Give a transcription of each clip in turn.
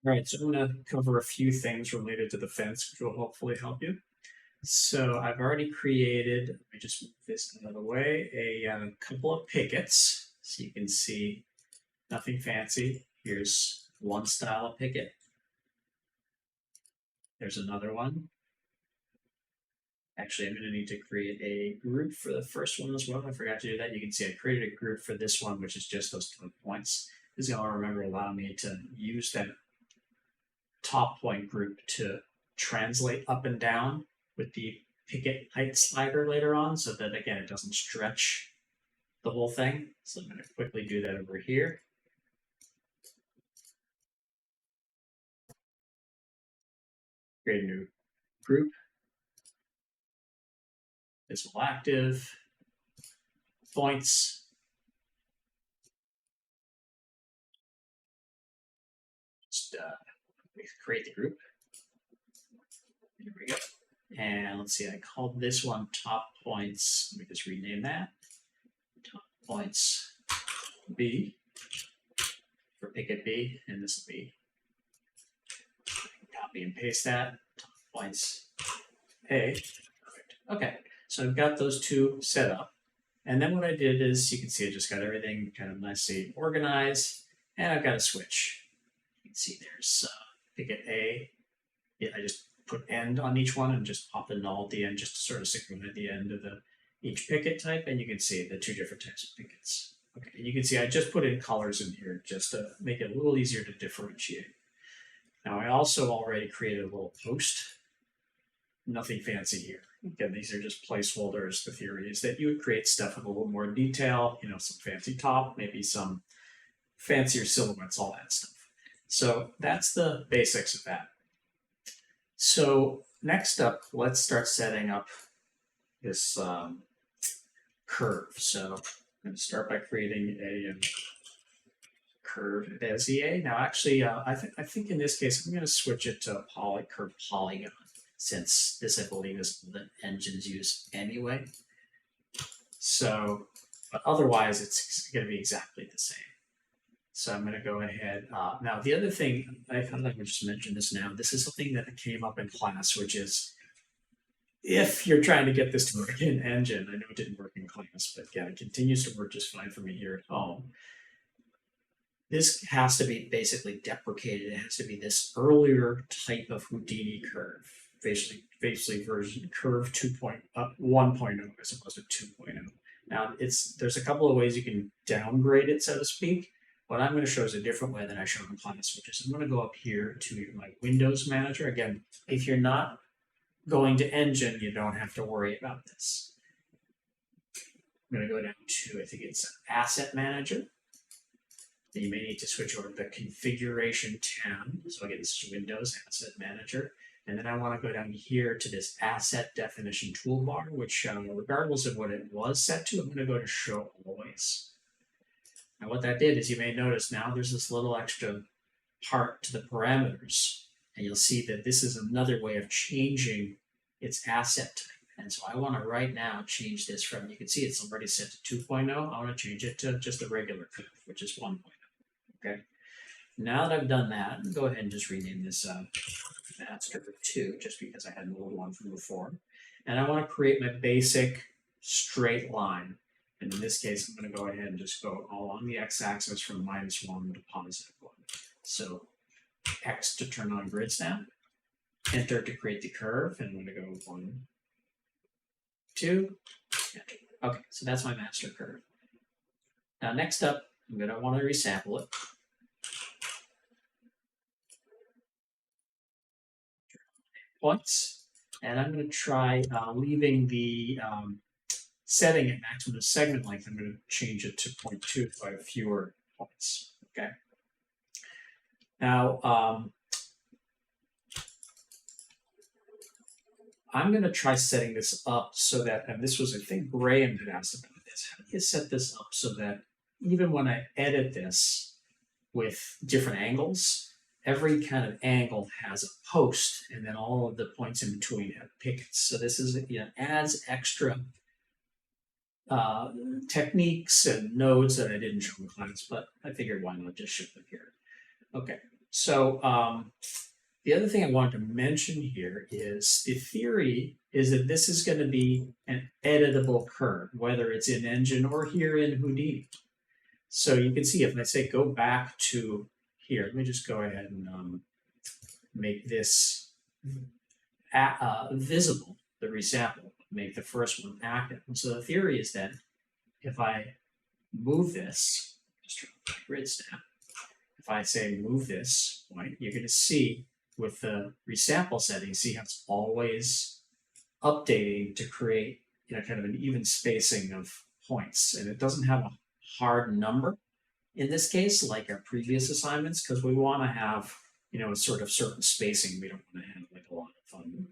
All right, so I'm going to cover a few things related to the fence, which will hopefully help you. So I've already created, let me just move this out of the way, a couple of pickets. So you can see nothing fancy. Here's one style of picket. There's another one. Actually, I'm going to need to create a group for the first one as well. I forgot to do that. You can see I created a group for this one, which is just those 2 points. This is going to remember allow me to use that top point group to translate up and down with the picket height slider later on so that again it doesn't stretch the whole thing. So I'm going to quickly do that over here. Create a new group. This will active points. Just create the group. Here we go. And let's see, I called this one top points. Let me just rename that. Top points B for picket B, and this will be copy and paste that. Top points A. Perfect. Okay, so I've got those two set up. And then what I did is, you can see I just got everything kind of nicely organized, and I've got a switch. You can see there's picket A. Yeah, I just put end on each one and just pop the null at the end just to sort of synchronize the end of each picket type, and you can see the two different types of pickets. Okay, and you can see I just put in colors in here just to make it a little easier to differentiate. Now I also already created a little post. Nothing fancy here. Again, these are just placeholders. The theory is that you would create stuff with a little more detail, some fancy top, maybe some fancier silhouettes, all that stuff. So that's the basics of that. So next up, let's start setting up this curve. So I'm going to start by creating a curve Bezier. Now, actually, I think in this case, I'm going to switch it to curve polygon, since this, I believe, is what the engines use anyway. So, but otherwise, it's going to be exactly the same. So I'm going to go ahead. Now, the other thing, I thought I would just mention this now. This is something that came up in class, which is if you're trying to get this to work in Engine, I know it didn't work in class, but yeah, it continues to work just fine for me here at home. This has to be basically deprecated. It has to be this earlier type of Houdini curve, basically version curve 1.0 as opposed to 2.0. Now, there's a couple of ways you can downgrade it, so to speak. What I'm going to show is a different way than I showed in class, which is I'm going to go up here to my Windows Manager. Again, if you're not going to Engine, you don't have to worry about this. I'm going to go down to, I think it's Asset Manager. Then you may need to switch over to the Configuration tab. So again, this is Windows Asset Manager. And then I want to go down here to this Asset Definition Toolbar, which regardless of what it was set to, I'm going to go to Show Always. And what that did is you may notice now there's this little extra part to the parameters. And you'll see that this is another way of changing its asset type. And so I want to right now change this from, you can see it's already set to 2.0. I want to change it to just a regular curve, which is 1.0. Okay. Now that I've done that, I'll go ahead and just rename this master 2, just because I had an old one from before. And I want to create my basic straight line. And in this case, I'm going to go ahead and just go along the x-axis from -1 to +1. So X to turn on grid snap, enter to create the curve, and I'm going to go 1, 2, enter. Okay, so that's my master curve. Now next up, I'm going to want to resample it. Points, and I'm going to try leaving the setting at maximum segment length. I'm going to change it to 0.2 if I have fewer points. Okay. Now, I'm going to try setting this up so that, and this was, I think, Graham had asked about this. How do you set this up so that even when I edit this with different angles, every kind of angle has a post, and then all of the points in between have pickets. So this is, adds extra techniques and nodes that I didn't show in class, but I figured why not just show them here. Okay, So the other thing I wanted to mention here is the theory is that this is going to be an editable curve, whether it's in Engine or here in Houdini. So you can see if I say go back to here, let me just go ahead and make this visible, the resample, make the first one active. And so the theory is that if I move this, just turn on the grid snap, if I say move this point, you're going to see with the resample setting, see how it's always updating to create kind of an even spacing of points. And it doesn't have a hard number in this case, like our previous assignments, because we want to have a sort of certain spacing. We don't want to have like a lot of fun.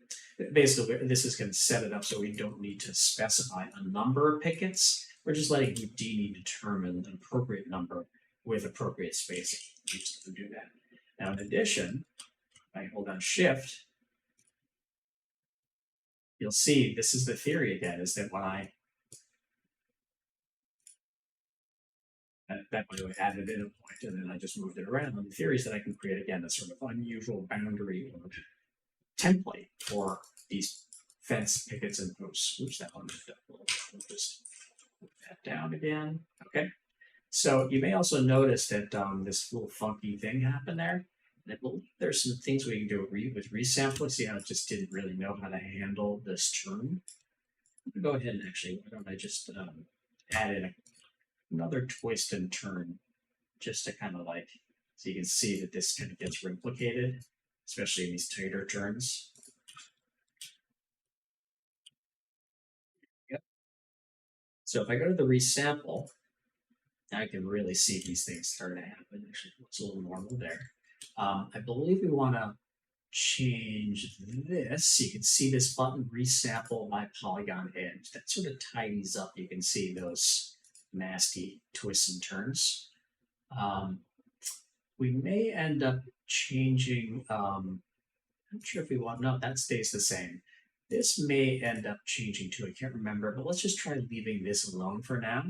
Basically, this is going to set it up so we don't need to specify a number of pickets. We're just letting Houdini determine an appropriate number with appropriate spacing. We just do that. Now, in addition, if I hold down Shift, you'll see this is the theory again, is that when I that way I added in a point and then I just moved it around. And the theory is that I can create again a sort of unusual boundary or template for these fence pickets and posts. Oops, that one moved up a little bit. We'll just move that down again. Okay. So you may also notice that this little funky thing happened there. And I believe there's some things we can do with resampling. See how it just didn't really know how to handle this turn. Go ahead and actually, why don't I just add in another twist and turn just to kind of like, so you can see that this kind of gets replicated, especially in these tighter turns. Yep. So if I go to the resample, I can really see these things start to happen. Actually, it looks a little normal there. I believe we want to change this. You can see this button, resample my polygon edge. That sort of tidies up. You can see those nasty twists and turns. We may end up changing, I'm not sure if we want, no, that stays the same. This may end up changing too, I can't remember, but let's just try leaving this alone for now.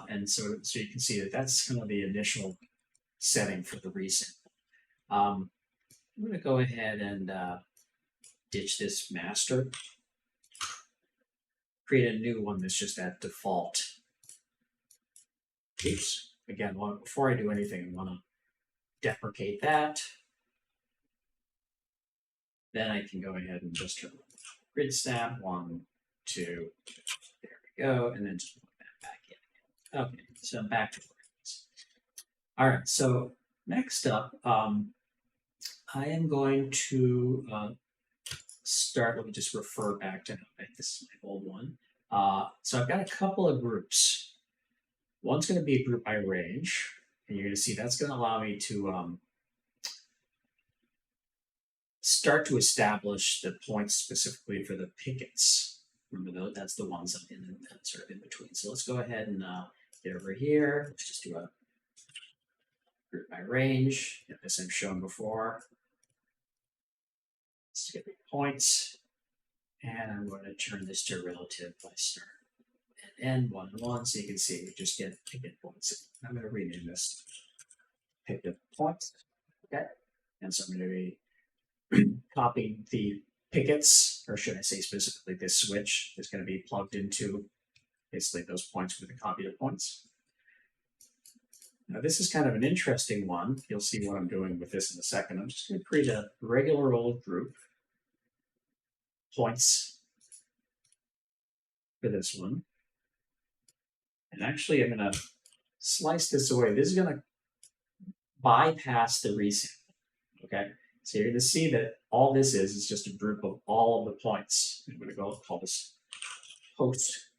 And so you can see that that's kind of the initial setting for the resample. I'm going to go ahead and ditch this master, create a new one that's just at default. Oops. Again, before I do anything, I want to deprecate that. Then I can go ahead and just turn grid snap, 1, 2, there we go, and then just put that back in. Okay, so I'm back to where it is. All right, so next up, I am going to start, let me just refer back to, this is my old one. So I've got a couple of groups. One's going to be a group by range, and you're going to see that's going to allow me to start to establish the points specifically for the pickets. Remember, though, that's the ones I'm in sort of in between. So let's go ahead and get over here. Let's just do a group by range, as I've shown before. Let's get the points, and I'm going to turn this to relative by start and end 1 and 1, so you can see we just get picket points. I'm going to rename this picket points. Okay, and so I'm going to be copying the pickets, or should I say specifically this switch is going to be plugged into basically those points with the copy of points. Now this is kind of an interesting one. You'll see what I'm doing with this in a second. I'm just going to create a regular old group, points for this one. And actually I'm going to slice this away. This is going to bypass the resample, okay? So you're going to see that all this is just a group of all of the points. I'm going to go call this post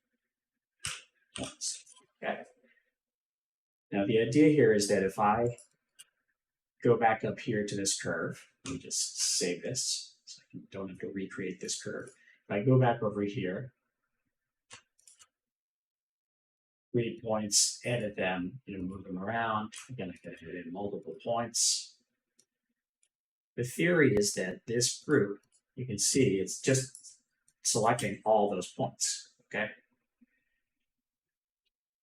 points, okay? Now the idea here is that if I go back up here to this curve, let me just save this so I don't have to recreate this curve. If I go back over here, read points, edit them, move them around. Again, I can edit in multiple points. The theory is that this group, you can see, it's just selecting all those points, okay?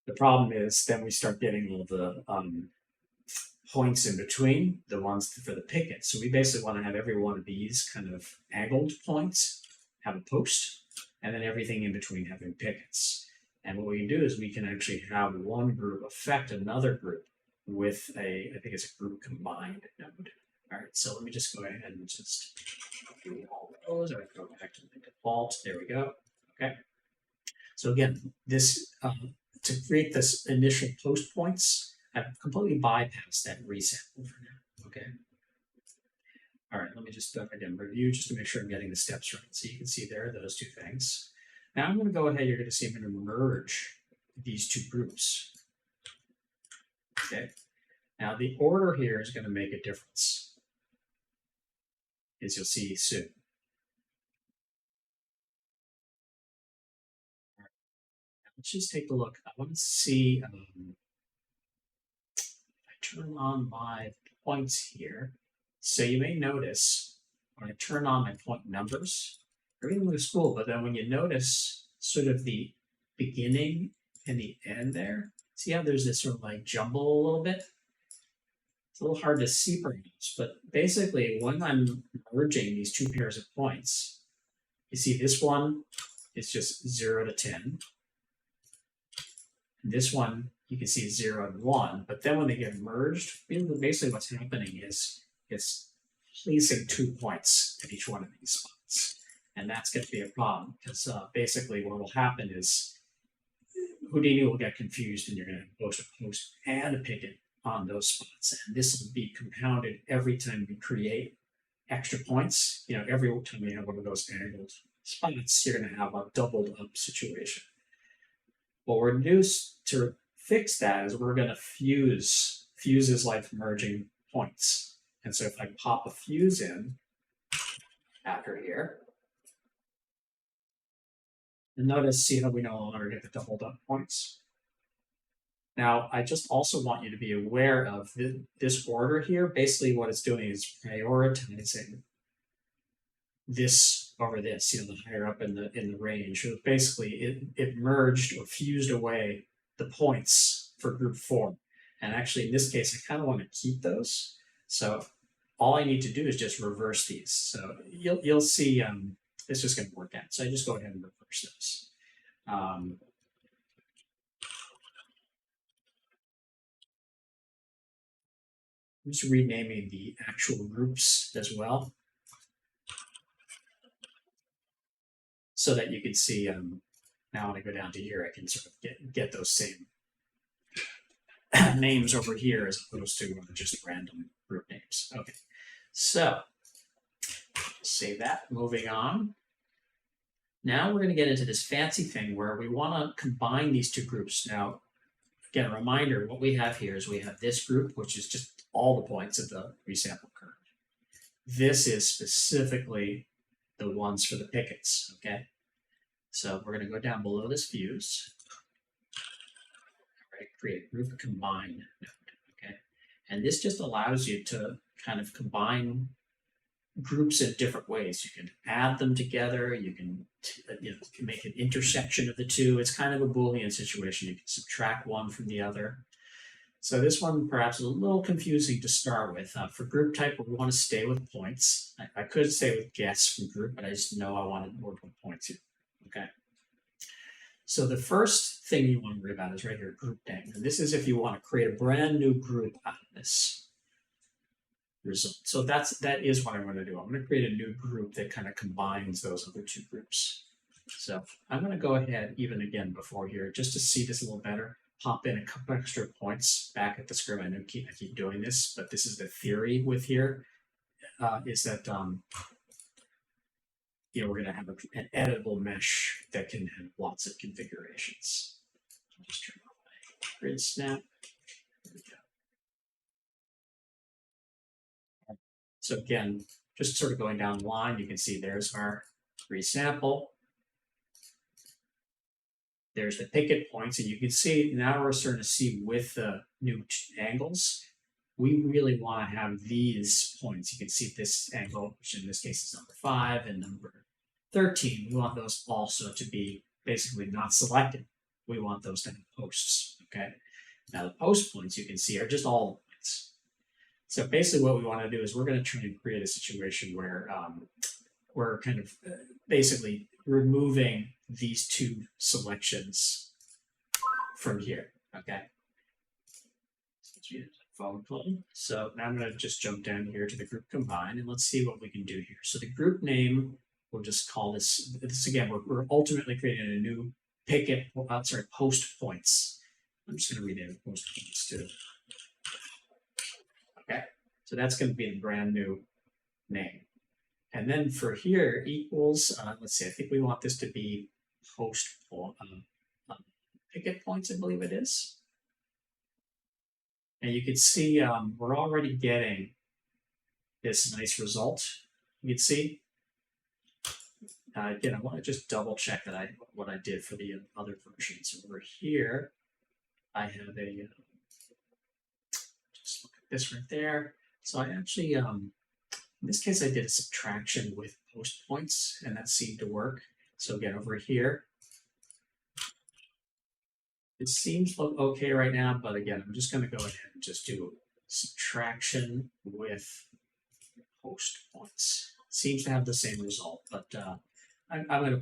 The problem is then we start getting all the points in between, the ones for the picket. So we basically want to have every one of these kind of angled points have a post, and then everything in between having pickets. And what we can do is we can actually have one group affect another group with I think it's a group combined node. All right, so let me just go ahead and just do all those. I go back to the default. There we go. Okay. So again, this to create this initial post points, I've completely bypassed that resample for now. Okay. All right, let me just again review just to make sure I'm getting the steps right. So you can see there those two things. Now I'm going to go ahead. You're going to see I'm going to merge these two groups. Okay. Now the order here is going to make a difference, as you'll see soon. All right. Let's just take a look. I want to see if I turn on my points here. So you may notice when I turn on my point numbers, everything looks cool, but then when you notice sort of the beginning and the end there, see how there's this sort of like jumble a little bit? It's a little hard to see perhaps, but basically when I'm merging these two pairs of points, you see this one is just 0 to 10. And this one, you can see 0 and 1, but then when they get merged, basically what's happening is it's placing 2 points at each one of these spots. And that's going to be a problem because basically what will happen is Houdini will get confused and you're going to have both a post and a picket on those spots. And this will be compounded every time you create extra points. You know, every time you have one of those angled spots, you're going to have a doubled up situation. What we're going to do to fix that is we're going to fuse. Fuse is like merging points. And so if I pop a fuse in after here, and notice, see how we no longer get the doubled up points. Now, I just also want you to be aware of this order here. Basically, what it's doing is prioritizing this over this, you know, the higher up in the range. So basically, it merged or fused away the points for group 4. And actually, in this case, I kind of want to keep those. So all I need to do is just reverse these. So you'll see it's just going to work out. So I just go ahead and reverse those. I'm just renaming the actual groups as well, so that you can see now when I go down to here, I can sort of get those same names over here as opposed to just random group names. Okay, so save that. Moving on. Now we're going to get into this fancy thing where we want to combine these two groups. Now, again, a reminder, what we have here is we have this group, which is just all the points of the resample curve. This is specifically the ones for the pickets, okay? So we're going to go down below this fuse. All right, create group combine node, okay? And this just allows you to kind of combine groups in different ways. You can add them together. You can make an intersection of the two. It's kind of a Boolean situation. You can subtract one from the other. So this one perhaps is a little confusing to start with. For group type, we want to stay with points. I could stay with guess from group, but I just know I wanted to work with points here. Okay. So the first thing you want to worry about is right here, group name. And this is if you want to create a brand new group out of this result. So that is what I'm going to do. I'm going to create a new group that kind of combines those other two groups. So I'm going to go ahead, even again before here, just to see this a little better, pop in a couple extra points back at the script. I know I keep doing this, but this is the theory with here, is that we're going to have an editable mesh that can have lots of configurations. I'll just turn off my grid snap. There we go. So again, just sort of going down the line, you can see there's our resample. There's the picket points, and you can see now we're starting to see with the new angles, we really want to have these points. You can see this angle, which in this case is number 5 and number 13. We want those also to be basically not selected. We want those to have posts, okay? Now the post points you can see are just all the points. So basically what we want to do is we're going to try and create a situation where we're kind of basically removing these two selections from here, okay? So now I'm going to just jump down here to the group combine and let's see what we can do here. So the group name, we'll just call this again, we're ultimately creating a new post points. I'm just going to rename it post points too. Okay, so that's going to be the brand new name. And then for here equals, let's see, I think we want this to be post picket points, I believe it is. And you can see we're already getting this nice result. You can see. Again, I want to just double check that what I did for the other version. So over here, I have a just look at this right there. So I actually, in this case, I did a subtraction with post points, and that seemed to work. So again, over here, it seems okay right now, but again, I'm just going to go ahead and just do subtraction with post points. Seems to have the same result, but I'm going to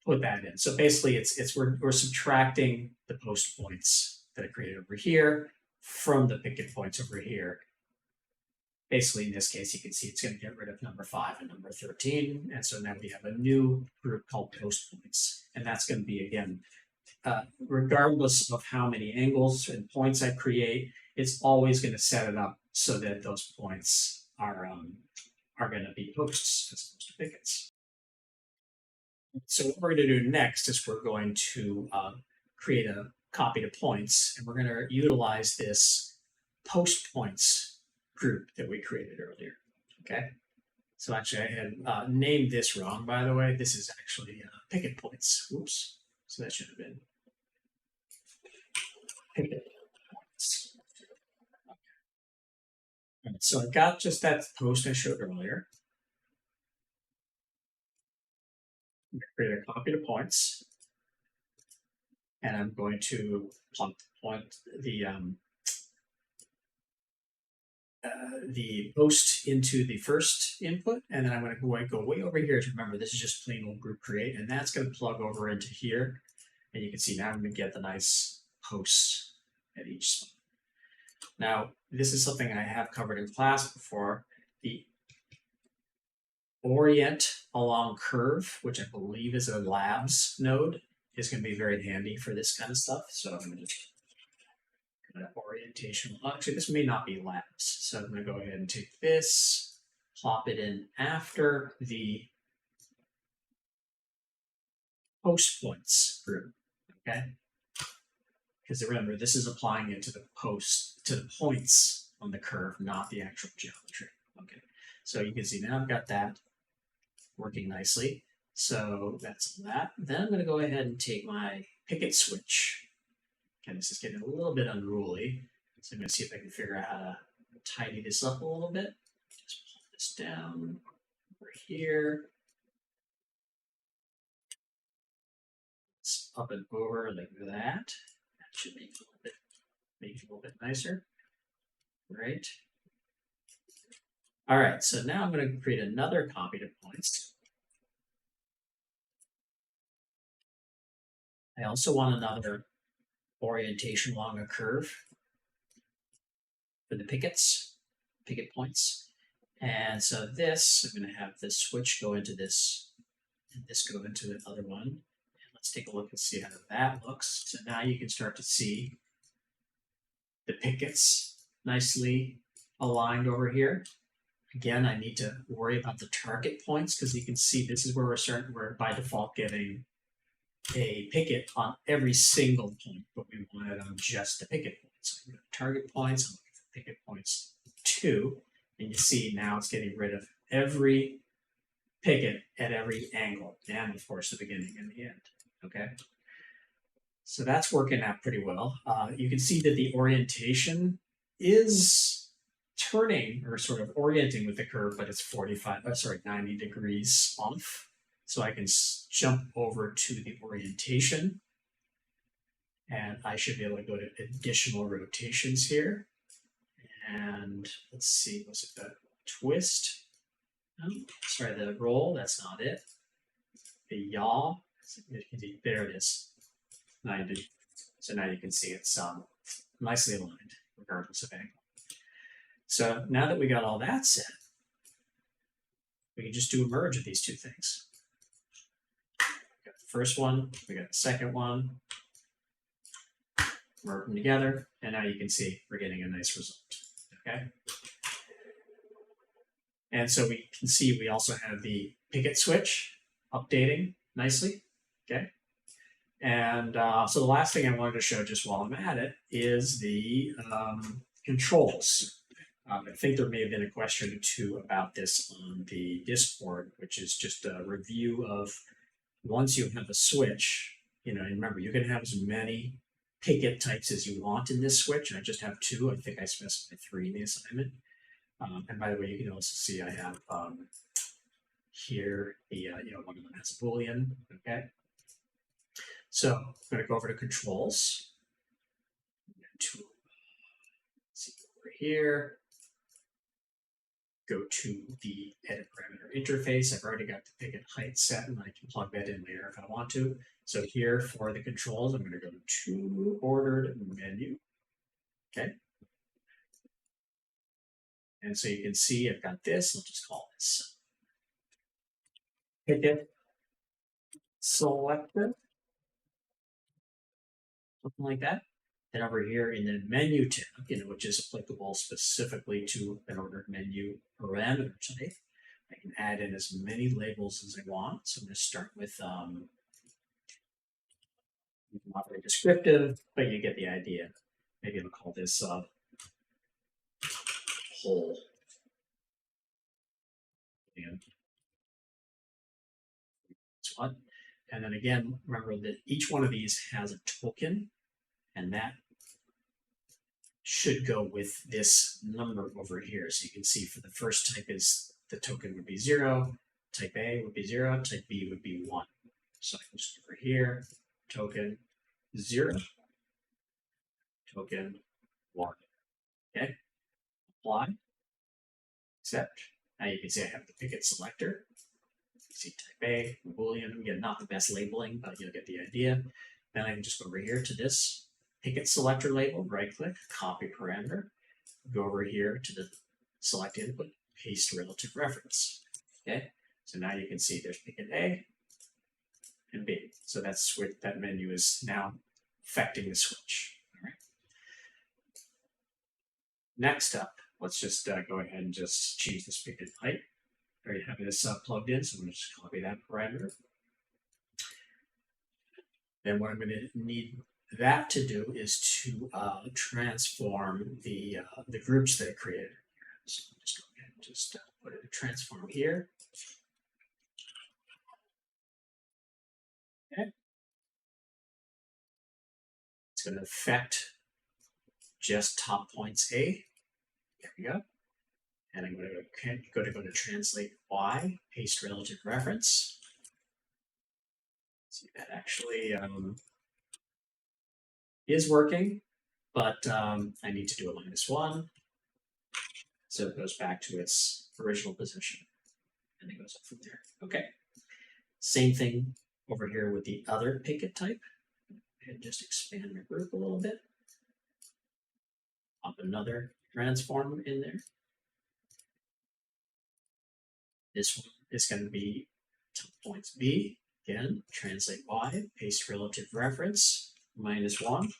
put that in. So basically, we're subtracting the post points that I created over here from the picket points over here. Basically, in this case, you can see it's going to get rid of number 5 and number 13, and so now we have a new group called post points, and that's going to be again. Regardless of how many angles and points I create, it's always going to set it up so that those points are going to be posts as opposed to pickets. So what we're going to do next is we're going to create a copy to points, and we're going to utilize this post points group that we created earlier. Okay. So actually, I had named this wrong, by the way. This is actually picket points. Oops. So that should have been picket points. Okay. Right, so I got just that post I showed earlier. I'm going to create a copy to points, and I'm going to plug the post into the first input, and then I'm going to go way over here to remember this is just plain old group create, and that's going to plug over into here, and you can see now I'm going to get the nice posts at each spot. Now, this is something I have covered in class before. The orient along curve, which I believe is a labs node, is going to be very handy for this kind of stuff. So I'm going to just orientation. Actually, this may not be labs. So I'm going to go ahead and take this, plop it in after the post points group. Okay. Because remember, this is applying it to the points on the curve, not the actual geometry. Okay. So you can see now I've got that working nicely. So that's that. Then I'm going to go ahead and take my picket switch. Okay, this is getting a little bit unruly. So I'm going to see if I can figure out how to tidy this up a little bit. Just pull this down over here. It's up and over like that. That should make it a little bit nicer. Right. All right, so now I'm going to create another copy to points. I also want another orientation along a curve for the picket points. And so this, I'm going to have this switch go into this, and this go into the other one. And let's take a look and see how that looks. So now you can start to see the pickets nicely aligned over here. Again, I need to worry about the target points because you can see this is where we're by default getting a picket on every single point, but we want it on just the picket points. So I'm going to target points, I'm looking for picket points 2, and you see now it's getting rid of every picket at every angle, and of course the beginning and the end. Okay, so that's working out pretty well. You can see that the orientation is turning or sort of orienting with the curve, but it's 90 degrees off. So I can jump over to the orientation, and I should be able to go to additional rotations here. And let's see, was it the twist? Oh, sorry, the roll, that's not it. The yaw, there it is. 90. So now you can see it's nicely aligned, regardless of angle. So now that we got all that set, we can just do a merge of these two things. We got the first one, we got the second one, merge them together, and now you can see we're getting a nice result. Okay. And so we can see we also have the picket switch updating nicely. Okay. And so the last thing I wanted to show just while I'm at it is the controls. I think there may have been a question or two about this on the Discord, which is just a review of once you have a switch, and remember, you can have as many picket types as you want in this switch. I just have 2. I think I specified 3 in the assignment. And by the way, you can also see I have here the one of them has a Boolean. Okay. So I'm going to go over to controls. See over here. Go to the edit parameter interface. I've already got the picket height set, and I can plug that in later if I want to. So here for the controls, I'm going to go to ordered menu. Okay. And so you can see I've got this. I'll just call this picket selected, something like that. Then over here in the menu tab, which is applicable specifically to an ordered menu parameter type, I can add in as many labels as I want. So I'm going to start with not very descriptive, but you get the idea. Maybe I'll call this whole. And that's what. And then again, remember that each one of these has a token, and that should go with this number over here. So you can see for the first type is the token would be 0, type A would be 0, type B would be 1. So I can just over here, token 0, token 1. Okay, apply, accept. Now you can see I have the picket selector. You see type A, Boolean. Again, not the best labeling, but you'll get the idea. Then I can just go over here to this picket selector label, right click, copy parameter, go over here to the select input, paste relative reference. Okay, so now you can see there's picket A and B. So that's where that menu is now affecting the switch. All right. Next up, let's just go ahead and just change this picket height. I already have this plugged in, so I'm going to just copy that parameter. Then what I'm going to need that to do is to transform the groups that I created. So I'm just go ahead and just put a transform here. Okay. It's going to affect just top points A. There we go. And I'm going to go to translate Y, paste relative reference. See, that actually is working, but I need to do a -1. So it goes back to its original position, and it goes up from there. Okay. Same thing over here with the other picket type. And just expand my group a little bit. Pop another transform in there. This one is going to be top points B. Again, translate Y, paste relative reference, -1.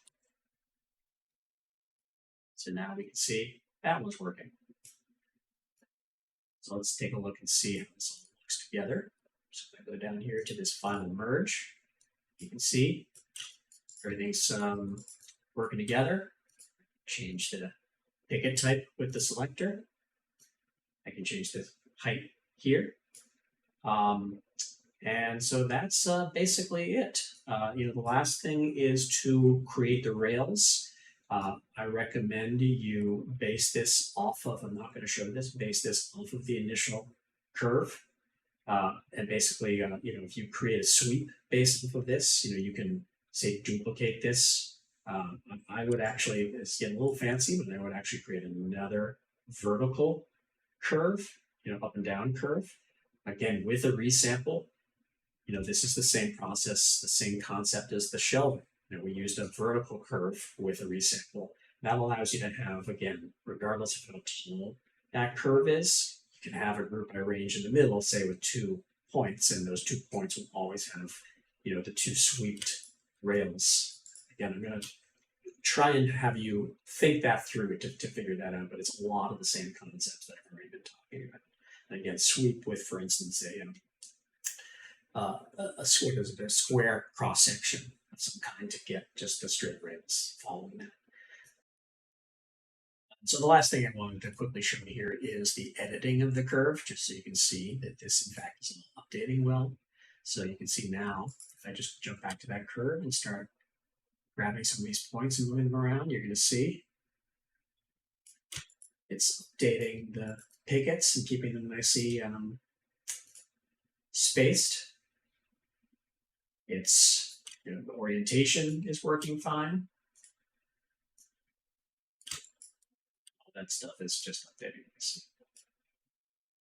So now we can see that one's working. So let's take a look and see how this all looks together. So if I go down here to this final merge, you can see everything's working together. Change the picket type with the selector. I can change the height here. And so that's basically it. The last thing is to create the rails. I recommend you base this off of, I'm not going to show this, base this off of the initial curve. And basically, if you create a sweep based off of this, you can say duplicate this I would actually, it's getting a little fancy, but I would actually create another vertical curve, up and down curve, again with a resample. This is the same process, the same concept as the shelving. We used a vertical curve with a resample. That allows you to have, again, regardless of how tall that curve is, you can have a group by range in the middle, say with 2 points, and those 2 points will always have, the 2 sweeped rails. Again, I'm going to try and have you think that through to figure that out, but it's a lot of the same concepts that I've already been talking about. And again, sweep with, for instance, a square cross section of some kind to get just the straight rails following that. So the last thing I wanted to quickly show you here is the editing of the curve, just so you can see that this in fact is updating well. So you can see now, if I just jump back to that curve and start grabbing some of these points and moving them around, you're going to see it's updating the pickets and keeping them nicely spaced. It's, the orientation is working fine. All that stuff is just updating.